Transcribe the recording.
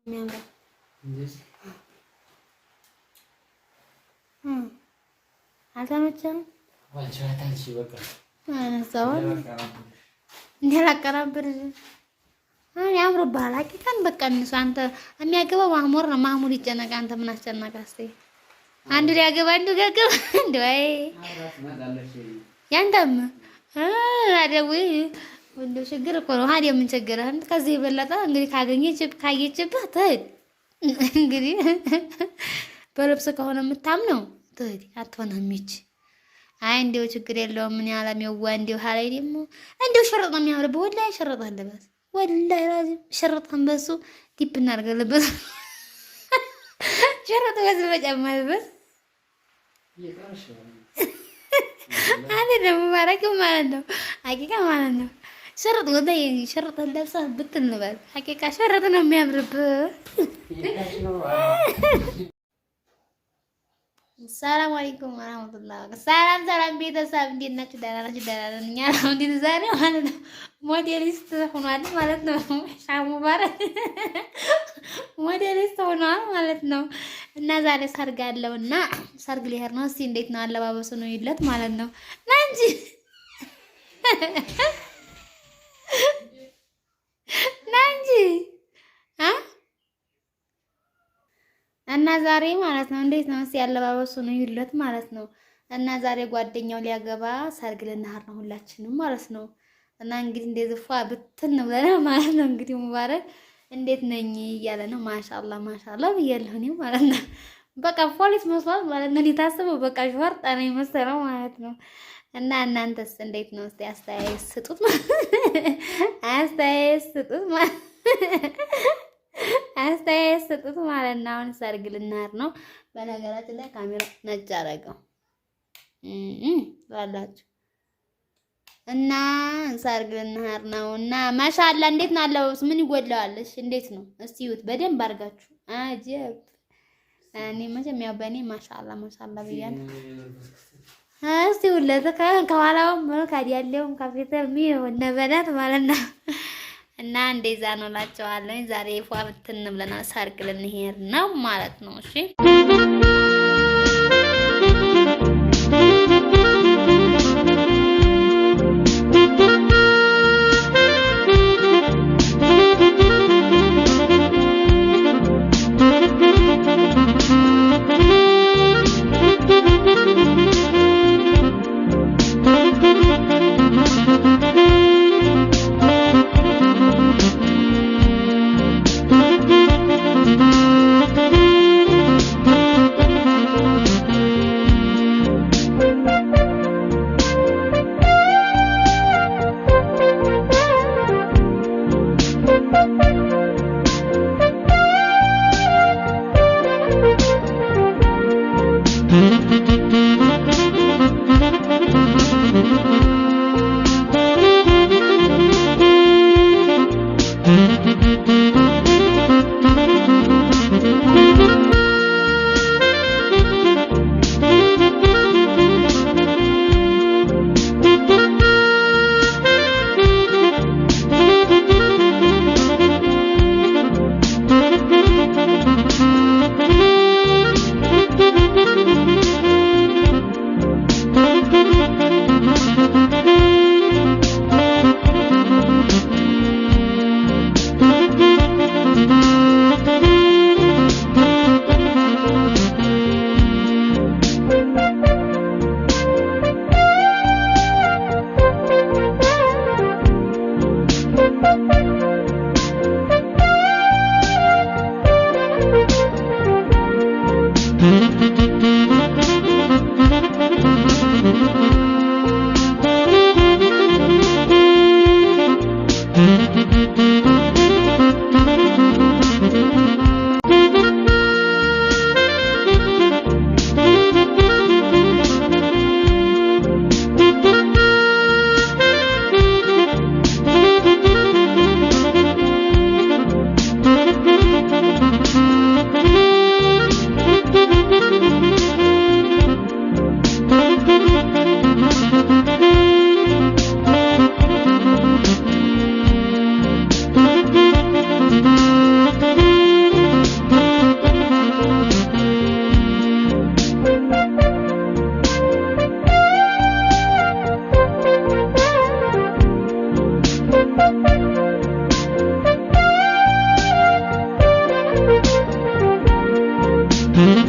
የሚያምረው አልተመቸም። እንዳላቀራብር ያምርብሃል። ሀቂቃን በቃ እነሱ አንተ የሚያገባው ማህሙር ነው። ማህሙር ይጨነቅ። አንተ ምን አስጨነቀህ? እስኪ አንዱ ሊያገባ አንዱ ገገባ እንደ ወይ ያንተም አደው እንደው ችግር እኮ ነው። ሀዲያ ምን ቸገረህ? ከዚህ የበለጠ እንግዲህ ካየችብህ ትሂድ። እንግዲህ በልብስ ከሆነ የምታምነው ትሂድ። አትሆንም ይች አይ እንደው ችግር የለውም። ምን ያለም የዋ እንደው ሀላይ ደግሞ እንደው ሽርጥ ነው የሚያምርብህ። ወላሂ ሽርጥ አለበት። ወላሂ ራዚም ሽርጥን በሱ ዲፕ እናድርገለበት። ሽርጥ በሱ መጨመርበት አንተ ደግሞ ማረግ ማለት ነው። ሀቂቃ ማለት ነው። ሽርጥ ወላሂ ሽርጥ ለብሰህ ብትን በል። ሀቂቃ ሽርጥ ነው የሚያምርብህ። ሰላም አለይኩም ወራህመቱላሂ ወበረካቱህ። ሰላም ቤተሰብ እንዴት ናችሁ? ደህና ናችሁ? ደህና ነን እኛ። እንዴት ዛሬ ማለት ነው ሞዴሊስት ሆኗል ማለት ነው። ሻሙ ባረክ ሞዴሊስት ሆኗል ማለት ነው። እና ዛሬ ሰርግ አለውና ሰርግ ሊሄድ ነው። እስኪ እንዴት ነው አለባበሱ ነው ይለት ማለት ነው። ናንጂ ናንጂ እና ዛሬ ማለት ነው እንዴት ነው እስኪ ያለባበሱ ነው ይለት ማለት ነው። እና ዛሬ ጓደኛው ሊያገባ ሰርግ ልንሄድ ነው ሁላችንም ማለት ነው። እና እንግዲህ እንደዚህ ፏ ብትን ብለናል ማለት ነው። እንግዲህ ሙባረክ እንዴት ነኝ እያለ ነው። ማሻአላ ማሻአላ ብያለሁ እኔ ማለት ነው። በቃ ፖሊስ መስሏል ማለት ነው። ታስበው በቃ ሸርጣ ነው የመሰለው ማለት ነው። እና እናንተስ እንዴት ነው እስቲ አስተያየት ስጡት አስተያየት ስጡት ማለት አስተያየት ስጡት ማለት ነው። አሁን ሰርግ ልንሄድ ነው። በነገራችን ላይ ካሜራ ነጭ አደረገው ባላችሁ እና ሰርግ ልንሄድ ነው። እና ማሻአላ እንዴት ነው አለባበስ? ምን ይጎድለዋል? እንዴት ነው እስቲ ይሁት በደንብ አድርጋችሁ አጀብ። እኔ መቼም ያው በእኔ ማሻአላ ማሻአላ ብያለሁ። እስቲ ሁለት ከኋላው መልካድ ያለውም ካፌተር ምን ነበላት ማለት ነው። እና እንደዛ ነው እላቸዋለሁ። ዛሬ ፏ ብትን ብለናል። ሰርግ ልንሄድ ነው ማለት ነው። እሺ